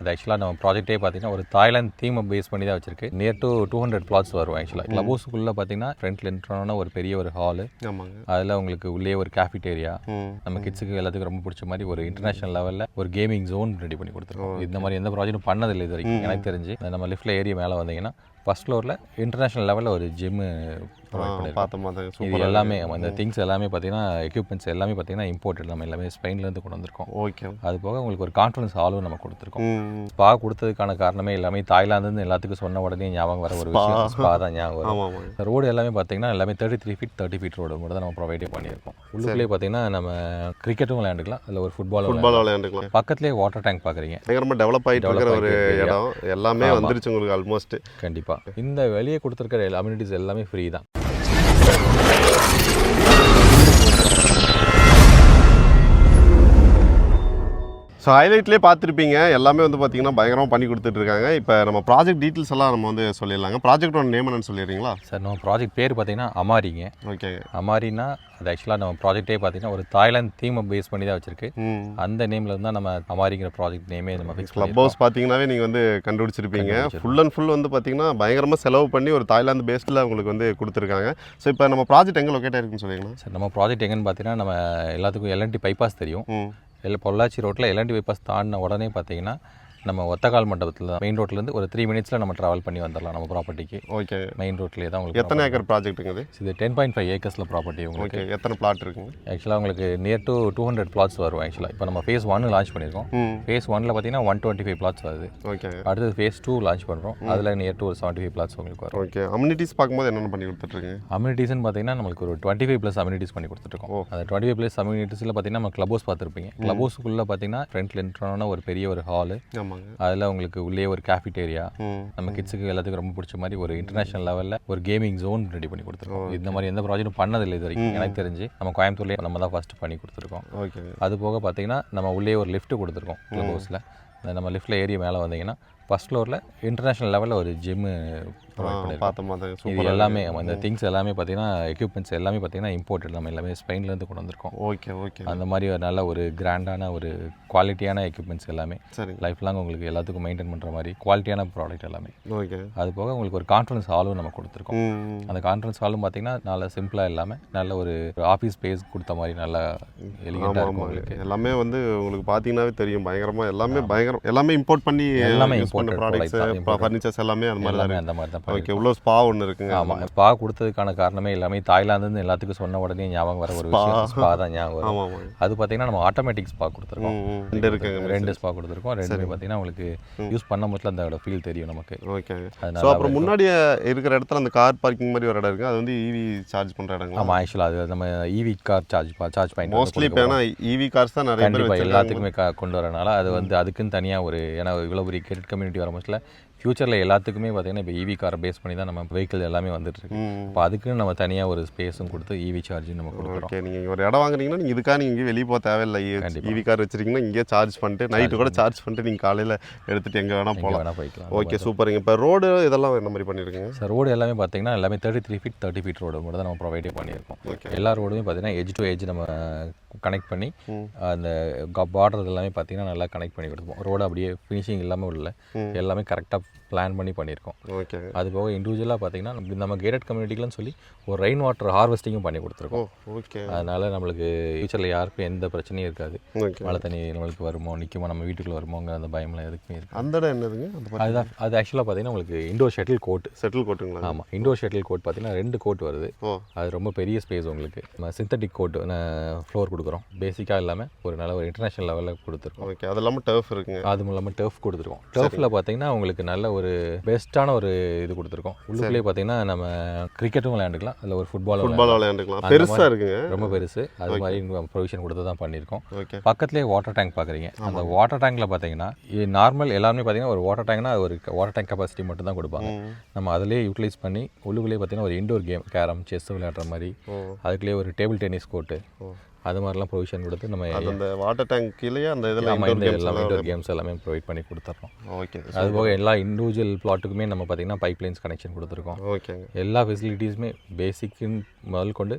அது ஆக்சுவலாக நம்ம ப்ராஜெக்டே பார்த்தீங்கன்னா ஒரு தாய்லாந்து தீமை பேஸ் பண்ணி தான் வச்சிருக்கு. நியர் டு 200 plots வரும். ஆக்சுவலாக கிளப் ஹவுஸுக்குள்ளே பார்த்தீங்கன்னா ஃப்ரண்ட்ல என்ட்ரான ஒரு பெரிய ஒரு ஹாலு, அதில் உங்களுக்கு உள்ளே ஒரு கேஃபிடேரியா, நம்ம கிட்ஸுக்கு எல்லாத்துக்கும் ரொம்ப பிடிச்ச மாதிரி ஒரு இன்டர்நேஷனல் லெவலில் ஒரு கேமிங் ஜோன் ரெடி பண்ணி கொடுத்துருக்கோம். இந்த மாதிரி எந்த ப்ராஜெக்டும் பண்ணதில்லை இது வரைக்கும் எனக்கு தெரிஞ்சு. நம்ம லிஃப்ட்டில் ஏறி மேலே வந்தீங்கன்னா ஃபர்ஸ்ட் ஃப்ளோரில் இன்டர்நேஷனல் லெவலில் ஒரு ஜிம்மு இது எல்லாமே இந்த திங்ஸ் எல்லாமே பார்த்தீங்கன்னா எக்யூப்மெண்ட்ஸ் எல்லாமே பார்த்தீங்கன்னா இம்போர்ட்டட். நம்ம எல்லாமே ஸ்பெயின்லேருந்து கொண்டு வந்திருக்கோம். ஓகே. அது போக உங்களுக்கு ஒரு கான்ஃபரன்ஸ் ஹாலும் நம்ம கொடுத்துருக்கோம். ஸ்பா கொடுத்ததுக்கான காரணமே எல்லாமே தாய்லாந்துன்னு எல்லாத்துக்கும் சொன்ன உடனே ஞாபகம் வர ஒரு விஷயம் ஸ்பா தான் ஞாபகம் வரும். ரோடு எல்லாமே பார்த்தீங்கன்னா எல்லாமே 33 feet 30 feet ரோடு மட்டும் தான் நம்ம ப்ரொவைடே பண்ணியிருக்கோம். உள்ளுக்குள்ளே பார்த்தீங்கன்னா நம்ம கிரிக்கெட்டும் விளையாண்டுக்கலாம், அதில் ஒரு ஃபுட்பால் விளையாண்டுக்கலாம். பக்கத்துலேயே வாட்டர் டேங்க் பார்க்குறீங்க. பயங்கரமாக டெவலப் ஆகிட்டு இருக்கிற ஒரு இடம், எல்லாமே வந்துருச்சு உங்களுக்கு ஆல்மோஸ்ட். கண்டிப்பாக இந்த வெளியே கொடுத்துருக்கிற அம்யூனிட்டிஸ் எல்லாமே ஃப்ரீ தான். ஸோ ஹைலைட்லேயே பார்த்துருப்பீங்க, எல்லாமே வந்து பார்த்தீங்கன்னா பயங்கரமாக பண்ணி கொடுத்துட்ருக்காங்க. இப்போ நம்ம ப்ராஜெக்ட் டீட்டெயில்ஸ் எல்லாம் நம்ம வந்து சொல்லிடலாங்க. ப்ராஜெக்டோட நேம் என்னன்னு சொல்லிடுறீங்களா? சார் நம்ம ப்ராஜெக்ட் பேர் பார்த்தீங்கன்னா அமாரிங்க. ஓகே. அமாரினா அது ஆக்சுவலாக நம்ம ப்ராஜெக்டே பார்த்தீங்கன்னா ஒரு தாய்லாந்து தீமை பேஸ் பண்ணி தான் வச்சிருக்கு. அந்த நேமில் இருந்தால் நம்ம அமாரிங்கிற ப்ராஜெக்ட் நேமே நம்ம ஃபிக்ஸ் கிளப் ஹவுஸ் பார்த்தீங்கன்னாவே நீங்கள் வந்து கண்டுபிடிச்சிருப்பீங்க. ஃபுல் அண்ட் ஃபுல் வந்து பார்த்தீங்கன்னா பயங்கரமாக செலவு பண்ணி ஒரு தாய்லாந்து பேஸில் உங்களுக்கு வந்து கொடுத்துருக்காங்க. ஸோ இப்போ நம்ம ப்ராஜெக்ட் எங்கே லொக்கேட் ஆயிருக்குன்னு சொல்லிங்களா? சார் நம்ம ப்ராஜெக்ட் எங்கன்னு பார்த்தீங்கன்னா நம்ம எல்லாத்துக்கும் எல்என்டி பைபாஸ் தெரியும். பொள்ளாச்சி ரோட்டில் எல்என்டி பைபாஸ் தாண்டின உடனே பார்த்தீங்கன்னா நம்ம ஒத்தக்கால் மண்டபத்தில் தான் மெயின் ரோட்லேருந்து ஒரு 3 minutes நம்ம ட்ராவல் பண்ணி வந்துடலாம் நம்ம ப்ராப்பர்ட்டிக்கு. ஓகே. மெயின் ரோட்லேயே தான் உங்களுக்கு. எத்தனை ஏக்கர் ப்ராஜெக்ட்டுங்க இது? 10.5 acres ப்ராப்பர்ட்டி உங்களுக்கு. ஓகே. எத்தனை பிளாட் இருக்குங்க? ஆக்சுவலாக உங்களுக்கு நியர் டு 200 plots வரும். ஆக்சுவலாக இப்போ நம்ம phase 1 லான்ச் பண்ணியிருக்கோம். phase 1ல் பார்த்தீங்கன்னா 125 plots வருது. ஓகே. அடுத்தது phase 2 லான்ச் பண்ணுறோம். அதில் நியர் டு 75 plots உங்களுக்கு வரும். ஓகே. அம்யூனிட்டிஸ் பார்க்கும்போது என்னென்ன பண்ணி கொடுத்துட்ருக்கீங்க? அம்யூனிட்டிஸ்னு பார்த்தீங்கன்னா நம்மளுக்கு ஒரு 25+ அம்யூனிட்டிஸ் பண்ணி கொடுத்துருக்கோம். அந்த 25+ அம்யூனிட்டிஸில் பார்த்தீங்கன்னா நம்ம கிளப் ஹவுஸ் பார்த்துருப்பீங்க. கிளப் ஹவுஸுக்குள்ளே பார்த்தீங்கன்னா ஃப்ரண்ட்ல என்ட்ரான ஒரு பெரிய ஒரு ஹாலு, அதில் உங்களுக்கு உள்ளே ஒரு கேஃபிடேரியா, நம்ம கிட்ஸுக்கு எல்லாத்துக்கும் ரொம்ப பிடிச்ச மாதிரி ஒரு இன்டர்நேஷனல் லெவலில் ஒரு கேமிங் ஜோன் ரெடி பண்ணி கொடுத்துருக்கோம். இந்த மாதிரி எந்த ப்ராஜெக்டும் பண்ணதில்லை இது வரைக்கும் எனக்கு தெரிஞ்சு. நம்ம கோயம்புத்தூர்லேயே நம்ம தான் ஃபர்ஸ்ட் பண்ணி கொடுத்துருக்கோம். ஓகே. அது போக பார்த்தீங்கன்னா நம்ம உள்ளே ஒரு லிஃப்ட் கொடுத்துருக்கோம் கிளப் ஹவுஸில். நம்ம லிஃப்ட்டில் ஏறி மேலே வந்தீங்கன்னா ஃபர்ஸ்ட் ஃப்ளோரில் இன்டர்நேஷனல் லெவலில் ஒரு ஜிம்மு இது எல்லாமே இந்த திங்ஸ் எல்லாமே பார்த்தீங்கன்னா எக்யூப்மெண்ட்ஸ் எல்லாமே பார்த்தீங்கன்னா இம்போர்ட்டட். நம்ம எல்லாமே ஸ்பெயின்லேருந்து கொண்டு வந்திருக்கோம். ஓகே. ஓகே. அந்த மாதிரி ஒரு நல்ல ஒரு கிராண்டான ஒரு குவாலிட்டியான எக்யூப்மெண்ட்ஸ் எல்லாமே லைஃப் லாங் உங்களுக்கு எல்லாத்துக்கும் மெயின்டைன் பண்ணுற மாதிரி குவாலிட்டியான ப்ராடக்ட் எல்லாமே. ஓகே. அது போக உங்களுக்கு ஒரு கான்ஃபரன்ஸ் ஹாலும் நம்ம கொடுத்துருக்கோம். அந்த கான்ஃபரன்ஸ் ஹாலும் பார்த்தீங்கன்னா நல்ல சிம்பிளாக இல்லாமல் நல்ல ஒரு ஆஃபீஸ் ஸ்பேஸ் கொடுத்த மாதிரி நல்லா எலிகெண்டாக இருக்கும் உங்களுக்கு. எல்லாமே வந்து உங்களுக்கு பார்த்தீங்கன்னாவே தெரியும் பயங்கரமாக எல்லாமே இம்போர்ட் பண்ணி எல்லாமே இம்போர்ட் ப்ராடக்ட்ஸ் ஃபர்னிச்சர்ஸ் எல்லாமே அந்த மாதிரி தான். ஓகே. உள்ள ஸ்பா ஒன்று இருக்குங்க. ஆமாம். ஸ்பா கொடுத்ததுக்கான காரணமே எல்லாமே தாய்லாந்துன்னு எல்லாத்துக்கும் சொன்ன உடனே ஞாபகம் வர ஒரு விஷயம் ஸ்பா தான் ஞாபகம் வரும். அது பார்த்தீங்கன்னா நம்ம ஆட்டோமேட்டிக் ஸ்பா கொடுத்துருக்கோம். 2 ஸ்பா கொடுத்துருக்கோம். ரெண்டுமே பார்த்தீங்கன்னா உங்களுக்கு யூஸ் பண்ண மட்டும் அந்த ஃபீல் தெரியும் நமக்கு. ஓகே. ஸோ அப்புறம் முன்னாடி இருக்கிற இடத்துல அந்த கார் பார்க்கிங் மாதிரி ஒரு இடம் இருக்குது, அது வந்து இவி சார்ஜ் பண்ணுற இடங்களா? ஆமாம். ஆக்சுவலாக அது நம்ம இவி கார் சார்ஜ் பாயிண்ட் மோஸ்ட்லி இப்போ ஏன்னா இவி கார்ஸ் தான் நிறைய பேர் எல்லாத்துக்குமே கொண்டு வரனால அது வந்து அதுக்குன்னு தனியாக ஒரு ஏன்னா இவ்வளோ பெரிய கேட்டட் கம்யூனிட்டி வர மோஸ்ட்ல ஃபியூச்சரில் எல்லாத்துக்குமே பார்த்தீங்கன்னா இப்போ இவி காரை பேஸ் பண்ணி தான் நம்ம வெஹிக்கிள் எல்லாமே வந்துட்டு இருக்கு. இப்போ அதுக்குன்னு நம்ம தனியாக ஒரு ஸ்பேஸும் கொடுத்து இவி சார்ஜிங் நம்ம கொடுக்குறோம். ஓகே. நீங்கள் ஒரு இடம் வாங்குறீங்கன்னா நீங்கள் இதுக்காக நீங்கள் வெளியே போக தேவையில்லை. இவி கார் வச்சிருக்கீங்கன்னா இங்கே சார்ஜ் பண்ணிட்டு நைட்டு கூட சார்ஜ் பண்ணிட்டு நீங்கள் காலையில் எடுத்துகிட்டு எங்கே வேணால் போய்க்கலாம். ஓகே. சூப்பருங்க. இப்போ ரோடு இதெல்லாம் என்ன மாதிரி பண்ணியிருக்கீங்க? சார் ரோடு எல்லாமே பார்த்தீங்கன்னா எல்லாமே 33 feet 30 feet ரோடு மட்டும் தான் நம்ம ப்ரொவைடே பண்ணியிருக்கோம். எல்லா ரோடுமே பார்த்தீங்கன்னா எட்ஜ் டு எட்ஜ் நம்ம கனெக்ட் பண்ணி அந்த பார்டர் எல்லாமே பார்த்தீங்கன்னா நல்லா கனெக்ட் பண்ணி கொடுப்போம். ரோடு அப்படியே ஃபினிஷிங் இல்லாமல் உள்ள எல்லாமே கரெக்டாக பிளான் பண்ணி பண்ணியிருக்கோம். ஓகே. அது போக இண்டிவிஜுவலாக பார்த்தீங்கன்னா நம்ம கேட்டட் கம்யூனிட்டிக்குன்னு சொல்லி ஒரு ரெயின் வாட்டர் ஹார்வெஸ்டிங்கும் பண்ணி கொடுத்துருக்கோம். ஓகே. அதனால் நம்மளுக்கு ஃபியூச்சரில் யாருக்கும் எந்த பிரச்சனையும் இருக்காது. மழை தண்ணி நம்மளுக்கு வருமோ நிற்குமோ நம்ம வீட்டுக்குள்ளே வருமோங்க அந்த பயம்லாம் எதுக்குமே இருக்குது. அந்த இடம் என்னதுங்க? அதுதான் அது ஆக்சுவலாக பார்த்தீங்கன்னா உங்களுக்கு இண்டோர் ஷட்டில் கோட்டுங்களா? ஆமாம். இண்டோர் ஷட்டில் கோர்ட் பார்த்தீங்கன்னா 2 கோர்ட் வருது. அது ரொம்ப பெரிய ஸ்பேஸ் உங்களுக்கு. நம்ம சிந்தட்டிக் கோர்ட் ஃப்ளோர் கொடுக்குறோம். பேசிக்காக இல்லாமல் ஒரு நல்ல ஒரு இன்டர்நேஷனல் லெவலில் கொடுத்துருக்கோம். ஓகே. அது இல்லாமல் டர்ஃப் இருக்குங்க. அது இல்லாமல் டர்ஃப் கொடுத்துருக்கோம். டர்ஃபில் பார்த்தீங்கன்னா உங்களுக்கு நல்ல ஒரு பெஸ்ட்டான ஒரு இது கொடுத்துருக்கோம். உள்ளுக்குள்ளே பார்த்தீங்கன்னா நம்ம கிரிக்கெட்டும் விளையாண்டுக்கலாம், அதில் ஒரு ஃபுட்பால் விளையாண்டுக்கலாம். பெருசாக இருக்குங்க, ரொம்ப பெருசு. அது மாதிரி ப்ரொவிஷன் கொடுத்து தான் பண்ணியிருக்கோம். பக்கத்துலேயே வாட்டர் டேங்க் பார்க்குறீங்க. அந்த வாட்டர் டேங்கில் பார்த்தீங்கன்னா நார்மல் எல்லாருமே பார்த்தீங்கன்னா ஒரு வாட்டர் டேங்க்னா ஒரு வாட்டர் டேங்க் கெப்பாசிட்டி மட்டும் தான் கொடுப்பாங்க. நம்ம அதிலே யூட்டிலைஸ் பண்ணி உள்ளுக்குள்ளேயே பார்த்தீங்கன்னா ஒரு இண்டோர் கேம் கேரம் செஸ் விளையாடுற மாதிரி, அதுக்குள்ளேயே ஒரு டேபிள் டென்னிஸ் கோர்ட்டு அது மாதிரிலாம் ப்ரொவிஷன் கொடுத்து நம்ம அந்த வாட்டர் டேங்க் கீழே அந்த இதில் இண்டோர் கேம்ஸ் எல்லாமே ப்ரொவைட் பண்ணி கொடுத்துட்றோம். ஓகே. அதுபோக எல்லா இண்டிவிஜுவல் பிளாட்டுக்குமே நம்ம பார்த்தீங்கன்னா பைப் லைன்ஸ் கனெக்ஷன் கொடுத்துருக்கோம். ஓகே. எல்லா ஃபெசிலிட்டிஸுமே பேசிக்குன்னு முதல் கொண்டு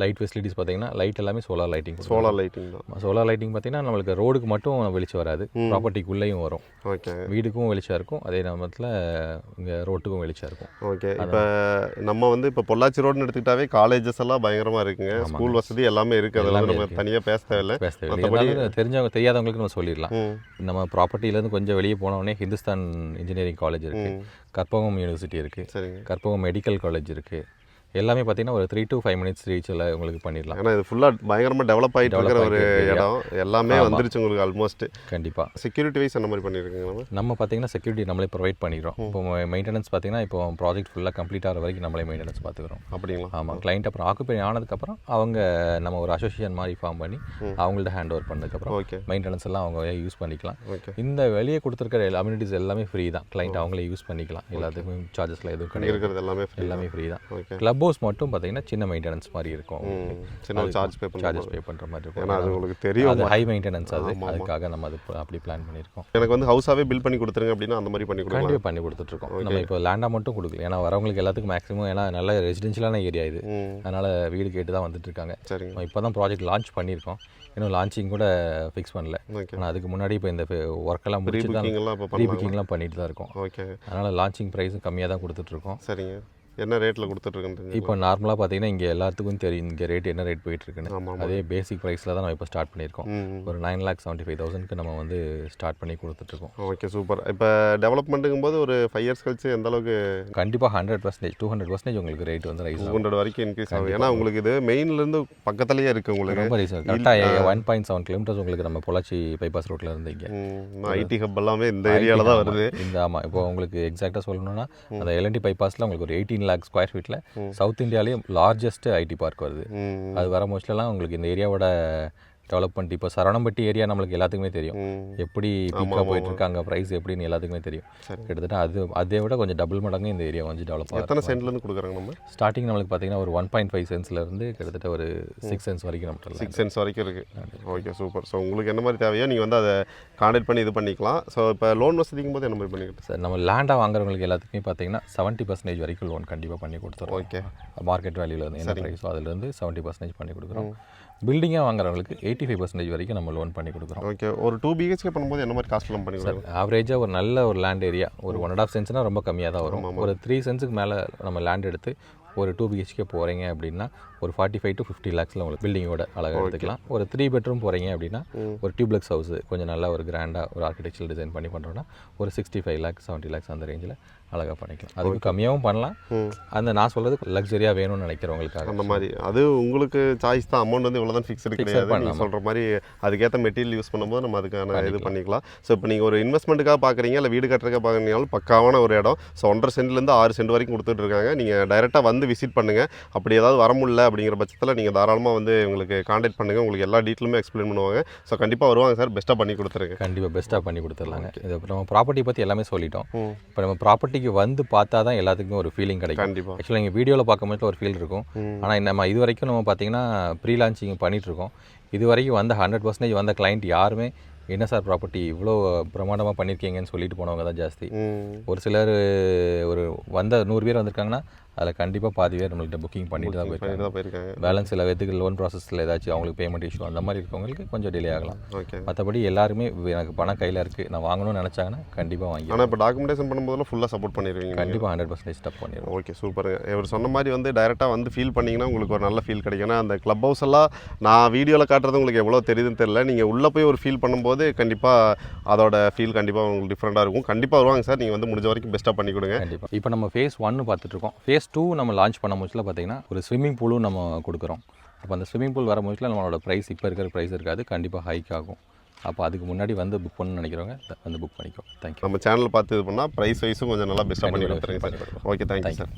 லைட் ஃபெசிலிட்டிஸ் பார்த்தீங்கன்னா லைட் எல்லாமே சோலார் லைட்டிங். சோலார் லைட்டிங் தான். சோலார் லைட்டிங் பார்த்தீங்கன்னா நம்மளுக்கு ரோடுக்கு மட்டும் வெளிச்சம் வராது, ப்ராப்பர்ட்டிக்குள்ளேயும் வரும். ஓகே. வீடுக்கும் வெளிச்சம் இருக்கும், அதே நேரத்தில் இங்கே ரோட்டுக்கும் வெளிச்சம் இருக்கும். ஓகே. இப்போ நம்ம வந்து இப்போ பொள்ளாச்சி ரோடுன்னு எடுத்துக்கிட்டாவே காலேஜஸ் எல்லாம் பயங்கரமாக இருக்குங்க, ஸ்கூல் வசதி எல்லாமே இருக்குது, அதெல்லாம் நம்ம தனியாக பேச தேவையில்லை. தெரிஞ்சவங்க தெரியாதவங்களுக்கு நம்ம சொல்லிடலாம். நம்ம ப்ராப்பர்ட்டிலேருந்து கொஞ்சம் வெளியே போனோடனே ஹிந்துஸ்தான் இன்ஜினியரிங் காலேஜ் இருக்குது, கற்பகம் யூனிவர்சிட்டி இருக்குது, கற்பகம் மெடிக்கல் காலேஜ் இருக்குது. எல்லாமே பார்த்தீங்கன்னா ஒரு 3 to 5 minutes ரீச்சில் உங்களுக்கு பண்ணிடலாம். ஏன்னா இது ஃபுல்லாக பயங்கரமாக டெவலப் ஆகிட்டு இருக்கிற ஒரு இடம், எல்லாமே வந்துருச்சு உங்களுக்கு ஆல்மோஸ்ட். கண்டிப்பாக. செக்யூரிட்டி வைஸ் அந்த மாதிரி பண்ணியிருக்கீங்க நம்ம பார்த்தீங்கன்னா செக்யூரிட்டி நம்மளே ப்ரொவைட் பண்ணிடுறோம். இப்போ மெயின்டெனன்ஸ் பார்த்தீங்கன்னா இப்போ ப்ராஜெக்ட் ஃபுல்லாக கம்ப்ளீட் ஆகிற வரைக்கும் நம்மளே மெயின்டெனன்ஸ் பார்த்துக்கிறோம். அப்படிங்களா? ஆமாம். கிளைண்ட் அப்புறம் ஆக்குபை ஆனதுக்கப்புறம் அவங்க நம்ம ஒரு அசோசியேஷன் மாதிரி ஃபார்ம் பண்ணி அவங்கள்ட்ட ஹேண்ட் ஓவர் பண்ணதுக்கப்புறம் மெயின்டெனன்ஸ் எல்லாம் அவங்க யூஸ் பண்ணிக்கலாம். இந்த வெளியே கொடுத்துருக்கிற அம்யூனிட்டிஸ் எல்லாமே ஃப்ரீ தான், கிளைண்ட் அவங்களே யூஸ் பண்ணிக்கலாம். எல்லாத்துக்கும் சார்ஜஸ்லாம் எதுவும் கிடையாது, எல்லாமே ஃப்ரீ தான். கிளப் ஹவுஸ் மட்டும் பார்த்தீங்கன்னா சின்ன மெயின்டெனன்ஸ் மாதிரி இருக்கும், சின்ன சார்ஜ் பே பண்ணுற மாதிரி இருக்கும். ஏன்னா அது உங்களுக்கு தெரியும், அது ஹை மெயின்டெனன்ஸ், அதுக்காக நம்ம அது அப்படி பிளான் பண்ணியிருக்கோம். எனக்கு வந்து ஹவுஸாகவே பில் பண்ணி கொடுத்துருங்க அப்படின்னா அந்த மாதிரி பண்ணி கொடுக்கலாம். கண்டிப்பாக பண்ணி கொடுத்துட்ருக்கோம். நம்ம இப்போ லேண்டாக மட்டும் கொடுக்கல, ஏன்னா வரவங்களுக்கு எல்லாத்துக்கும் மேக்ஸிமம், ஏன்னா நல்ல ரெசிடென்ஷியலான ஏரியா இது, அதனால் வீடு கேட்டு தான் வந்துட்டு இருக்காங்க. சரிங்க. இப்போ தான் ப்ராஜெக்ட் லான்ச் பண்ணியிருக்கோம், இன்னும் லான்ச்சிங் கூட ஃபிக்ஸ் பண்ணல. ஆனால் அதுக்கு முன்னாடி இப்போ இந்த ஒர்க்கெல்லாம் முடிச்சு தான் ப்ரீ புக்கிங்லாம் பண்ணிட்டு தான் இருக்கோம். ஓகே. அதனால் லான்ச்சிங் ப்ரைஸும் கம்மியாக தான் கொடுத்துட்ருக்கோம். சரிங்க. என்ன ரேட்டில் கொடுத்துட்ருக்குன்னு இப்போ நார்மலாக பார்த்தீங்கன்னா இங்கே எல்லாத்துக்கும் தெரியும் இங்கே ரேட் என்ன ரேட் போயிட்டுருக்குன்னு. அதே பேசிக் ப்ரைஸில் தான் நம்ம இப்போ ஸ்டார்ட் பண்ணியிருக்கோம். ஒரு 9,75,000 நம்ம வந்து ஸ்டார்ட் பண்ணி கொடுத்துட்ருக்கோம். Okay, super. இப்போ டெவலப்மெண்ட்டுங்கும் போது ஒரு 5 years கழிச்சு எந்த அளவுக்கு? கண்டிப்பாக 100%, 200% உங்களுக்கு ரேட் வந்து ரைஸ் 200 வரைக்கும் இன்க்ரீஸ் ஆகும். ஏன்னா உங்களுக்கு இது மெயின்லேருந்து பக்கத்துலேயே இருக்குது உங்களுக்கு. ரொம்ப ரீசன் கரெக்டாக 1.7 kilometers உங்களுக்கு நம்ம பொள்ளாச்சி பைபாஸ் ரோட்டில் இருந்து இங்கே ஐடி ஹப் எல்லாமே இந்த ஏரியாவில் தான் வருது. இந்த ஆமாம், இப்போ உங்களுக்கு எக்ஸாக்டாக சொல்லணும்னா அந்த LNT பைபாஸில் உங்களுக்கு ஒரு 18 lakh square feet சவுத் இந்தியாவிலேயே லார்ஜஸ்ட் ஐடி பார்க் வருது. அது வர மோஸ்ட்லாம் உங்களுக்கு இந்த ஏரியாவோட டெவலப்மெண்ட் இப்போ சரவணம்பட்டி ஏரியா நம்மளுக்கு எல்லாத்துக்குமே தெரியும், எப்படி பீக்காக போயிட்டு இருக்காங்க, ப்ரைஸ் எப்படின்னு எல்லாத்துக்குமே தெரியும். கிட்டத்தட்ட அதை விட கொஞ்சம் டபுள் மடங்கு இந்த ஏரியா வந்து டெவலப் ஆகும். எத்தனை சென்ட்லேருந்து கொடுக்குறாங்க நம்ம? ஸ்டார்டிங் நம்மளுக்கு பார்த்தீங்கன்னா ஒரு 1.5 cents கிட்டத்தட்ட ஒரு 6 cents வரைக்கும் நம்ம 6 cents வரைக்கும் இருக்குது. Okay, super. ஸோ உங்களுக்கு என்ன மாதிரி தேவையோ நீங்கள் வந்து அதை கான்டாக்ட் பண்ணி இது பண்ணிக்கலாம். ஸோ இப்போ லோன் வசதிக்கும் போது என்ன மாதிரி பண்ணிக்கிட்டு சார், நம்ம லேண்டாக வாங்குறவங்களுக்கு எல்லாத்துக்குமே பார்த்தீங்கன்னா 70% வரைக்கும் லோன் கண்டிப்பாக பண்ணி கொடுத்துருவோம். ஓகே. மார்க்கெட் வேல்யூவில் வந்து என்ன ப்ரைஸோ அதுலேருந்து 70% பண்ணி கொடுக்குறோம். பில்டிங்காக வாங்குறவங்களுக்கு 85% வரைக்கும் நம்ம லோன் பண்ணி கொடுக்குறோம். ஓகே. ஒரு 2 BHK பண்ணும்போது என்ன மாதிரி காஸ்ட்லாம் பண்ணி கொடுக்குறோம்? ஆவரேஜாக ஒரு நல்ல ஒரு லேண்ட் ஏரியா ஒரு 1.5 centsனால் ரொம்ப கம்மியாக தான் வரும். ஒரு 3 centsக்கு மேலே நம்ம லேண்ட் எடுத்து ஒரு 2 BHK போகிறீங்க அப்படின்னா ஒரு 45 to 50 lakhs உங்களுக்கு பில்டிங்கோட அழகாக எடுத்துக்கலாம். ஒரு 3 bedroom போகிறீங்க அப்படின்னா ஒரு டியூப்ளெக்ஸ் ஹவுஸ் கொஞ்சம் நல்லா ஒரு கிராண்டாக ஒரு ஆர்கிடெக்சர் டிசைன் பண்ணி பண்ணுறோன்னா ஒரு 65 lakhs 70 lakhs அந்த ரேஞ்சில் அழகாக பண்ணிக்கலாம். அதுக்கு கம்மியாகவும் பண்ணலாம். அந்த நான் சொல்கிறது லக்ஸரியாக வேணும்னு நினைக்கிறவங்களுக்காக அந்த மாதிரி அது உங்களுக்கு சாய்ஸ் தான். அமௌண்ட் வந்து இவ்வளோ தான் ஃபிக்ஸ்டு கிடையாது. நீங்கள் சொல்கிற மாதிரி அதுக்கேற்ற மெட்டீரியல் யூஸ் பண்ணும்போது நம்ம அதுக்கான இது பண்ணிக்கலாம். ஸோ இப்போ நீங்கள் ஒரு இன்வெஸ்ட்மெண்ட்டுக்காக பார்க்குறீங்க, இல்லை வீடு கட்டுறதுக்காக பார்க்குறீங்கனாலும் பக்காவான ஒரு இடம். ஸோ 1.5 centலேருந்து 6 cent வரைக்கும் கொடுத்துட்டு இருக்காங்க. நீங்கள் டைரெக்டாக வந்து விசிட் பண்ணுங்கள். அப்படி ஏதாவது வர முடியல அப்படிங்கிற பட்சத்தில் நீங்கள் தாராளமாக வந்து உங்களுக்கு கான்டாக்ட் பண்ணுங்கள். உங்களுக்கு எல்லா டீட்டெயிலுமே எக்ஸ்பிளைன் பண்ணுவாங்க. ஸோ கண்டிப்பாக வருவாங்க சார், பெஸ்ட்டாக பண்ணி கொடுத்துருங்க. கண்டிப்பாக பெஸ்ட்டாக பண்ணி கொடுத்துடலாங்க. இது நம்ம ப்ராப்பர்ட்டி பற்றி எல்லாமே சொல்லிட்டோம். இப்போ நம்ம ப்ராப்பர்ட்டிக்கு வந்து பார்த்தா தான் எல்லாத்துக்குமே ஒரு ஃபீலிங் கிடைக்கும். கண்டிப்பாக. ஆக்சுவலாக நீங்கள் வீடியோவில் பார்க்கும்போது ஒரு ஃபீல் இருக்கும். ஆனால் நம்ம இது வரைக்கும் நம்ம பார்த்தீங்கன்னா ப்ரீ லான்ச்சிங் பண்ணிகிட்ருக்கோம். இது வரைக்கும் வந்த 100% வந்த கிளைண்ட் யாருமே என்ன சார் ப்ராப்பர்ட்டி இவ்வளோ பிரமாண்டமாக பண்ணியிருக்கீங்கன்னு சொல்லிட்டு போனவங்க தான் ஜாஸ்தி. ஒரு சிலர் ஒரு வந்த 100 பேர் வந்திருக்காங்கன்னா அதில் கண்டிப்பாக பாதி பேர் நம்மள்கிட்ட புக்கிங் பண்ணிட்டு தான் போயிருக்காங்க. பேலன்ஸ் சில பேருக்கு லோன் ப்ராசஸில் ஏதாச்சும் அவங்களுக்கு பேமெண்ட் இஷ்யூ அந்த மாதிரி இருக்கவங்களுக்கு கொஞ்சம் டிலே ஆகலாம். ஓகே. மற்றபடி எல்லாருமே எனக்கு பணம் கையில் இருக்குது நான் வாங்கணும்னு நினச்சாங்கன்னா கண்டிப்பாக வாங்கி. ஆனால் இப்போ டாக்குமெண்டேஷன் பண்ணும்போதெல்லாம் ஃபுல்லாக சப்போர்ட் பண்ணிடுவீங்க? கண்டிப்பாக 100% ஸ்டப் பண்ணிடுவோம். ஓகே, சூப்பருங்க. இவர் சொன்ன மாதிரி வந்து டைரெக்டாக வந்து ஃபீல் பண்ணிங்கன்னா உங்களுக்கு ஒரு நல்ல ஃபீல் கிடைக்கும். ஏன்னா அந்த கிளப் ஹவுஸ் எல்லாம் நான் வீடியோவில் காட்டுறது உங்களுக்கு எவ்வளோ தெரியுதுன்னு தெரியல. நீங்கள் உள்ளே போய் ஒரு ஃபீல் பண்ணும்போது கண்டிப்பாக அதோட ஃபீல் கண்டிப்பாக உங்களுக்கு டிஃப்ரெண்ட்டாக இருக்கும். கண்டிப்பாக வருவாங்க சார், நீங்கள் வந்து முடிஞ்ச வரைக்கும் பெஸ்ட்டாக பண்ணி கொடுங்க. கண்டிப்பாக. இப்போ நம்ம phase 1 பார்த்துட்ருக்கோம். phase 2 நம்ம லான்ச் பண்ண முச்சில் பார்த்தீங்கன்னா ஒரு ஸ்விம்மிங் பூலும் நம்ம கொடுக்குறோம். அப்போ அந்த ஸ்விம்மிங் பூல் வர முச்சில் நம்மளோட ப்ரைஸ் இப்போ இருக்கிற ப்ரைஸ் இருக்காது, கண்டிப்பாக ஹைக் ஆகும். அப்போ அதுக்கு முன்னாடி வந்து புக் பண்ணணும்னு நினைக்கிறவங்க வந்து புக் பண்ணிக்கோ. தேங்க்யூ. நம்ம சேனல் பார்த்து இது பண்ணால் ப்ரைஸ் வைஸும் கொஞ்சம் நல்லா பெஸ்ட்டாக பண்ணி கொடுத்துருங்க சார். Okay, thank you sir.